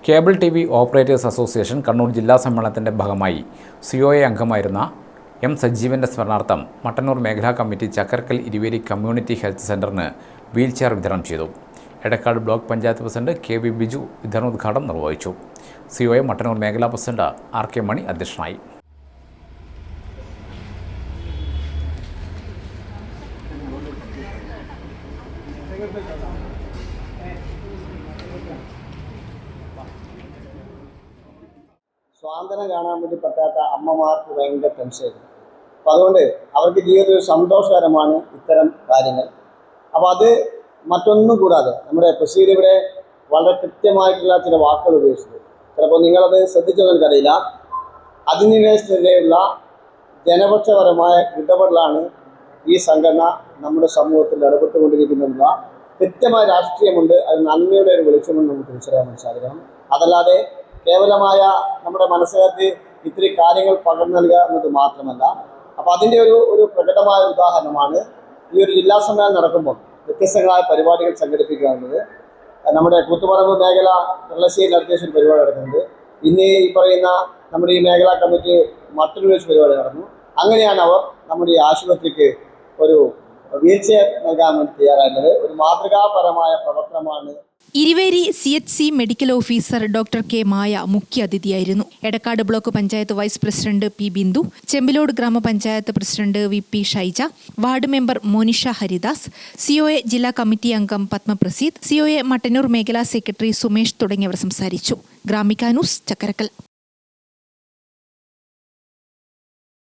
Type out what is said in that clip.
Cable TV operators association Kannur ജില്ലാ സമ്മേളനത്തിൻ്റെ ഭാഗമായി COA അംഗമായിരുന്ന M. സജീവൻ്റെ സ്മരണാർത്ഥം മട്ടന്നൂർ മേഖലാ committee Chakkarakkal Iruveri community health സെൻ്ററിന് വീൽചെയർ വിതരണം ചെയ്തു. Edakkad block panchayat president KV Biju വിതരണോദ്ഘാടനം നിർവഹിച്ചു. COA മട്ടന്നൂർ മേഖലാ പ്രസിഡന്റ് RK മണി അധ്യക്ഷനായി. സ്വാതന്ത്ര്യം കാണാൻ വേണ്ടി പറ്റാത്ത അമ്മമാർക്ക് ഭയങ്കര ടെൻഷനായിരുന്നു. അപ്പോൾ അതുകൊണ്ട് അവർക്ക് ജീവിതത്തിൽ സന്തോഷകരമാണ് ഇത്തരം കാര്യങ്ങൾ. അപ്പോൾ അത് മറ്റൊന്നും കൂടാതെ നമ്മുടെ പ്രസിഡന്റ് ഇവിടെ വളരെ കൃത്യമായിട്ടുള്ള ചില വാക്കുകൾ ഉപയോഗിച്ചത്, ചിലപ്പോൾ നിങ്ങളത് ശ്രദ്ധിച്ചതെന്ന് എനിക്കറിയില്ല. അധിനിവേശത്തിനെതിരെയുള്ള ജനപക്ഷപരമായ ഇടപെടലാണ് ഈ സംഘടന നമ്മുടെ സമൂഹത്തിൽ ഇടപെട്ടുകൊണ്ടിരിക്കുന്നതിനുള്ള കൃത്യമായ രാഷ്ട്രീയമുണ്ട്. അത് നന്മയുടെ ഒരു വെളിച്ചമെന്ന് നമുക്ക് തിരിച്ചറിയാൻ മനസ്സിലാക്കണം. അതല്ലാതെ കേവലമായ നമ്മുടെ മനസ്സിനകത്ത് ഇത്തിരി കാര്യങ്ങൾ പകർന്നു നൽകുക എന്നത് മാത്രമല്ല. അപ്പോൾ അതിൻ്റെ ഒരു പ്രകടമായ ഉദാഹരണമാണ് ഈ ഒരു ജില്ലാ സമ്മേളനം നടക്കുമ്പോൾ വ്യത്യസ്തങ്ങളായ പരിപാടികൾ സംഘടിപ്പിക്കുക എന്നത്. നമ്മുടെ കൂത്തുപറമ്പ് മേഖല വെള്ളശ്ശേരി നടത്തിയ ഒരു പരിപാടി നടക്കുന്നുണ്ട്. ഇന്ന് ഈ പറയുന്ന നമ്മുടെ ഈ മേഖലാ കമ്മിറ്റി മറ്റൊരു പരിപാടി നടന്നു. അങ്ങനെയാണ് അവർ നമ്മുടെ ഈ ആശുപത്രിക്ക് ഒരു വീൽചെയർ നൽകാൻ വേണ്ടി തയ്യാറായത്. ഒരു മാതൃകാപരമായ പ്രവർത്തനമാണ്. Iruveri CHC medical officer doctor K. Maya മുഖ്യാതിഥിയായിരുന്നു. Edakkad block panchayat vice president P. Bindu, Chembilode ഗ്രാമപഞ്ചായത്ത് president VP Shaija, ward member Monisha Haridas, COA ജില്ലാ കമ്മിറ്റി അംഗം പത്മപ്രസീദ്, COA മട്ടന്നൂർ മേഖലാ സെക്രട്ടറി സുമേഷ് തുടങ്ങിയവർ സംസാരിച്ചു. ഗ്രാമിക ന്യൂസ്, ചക്കരക്കൽ.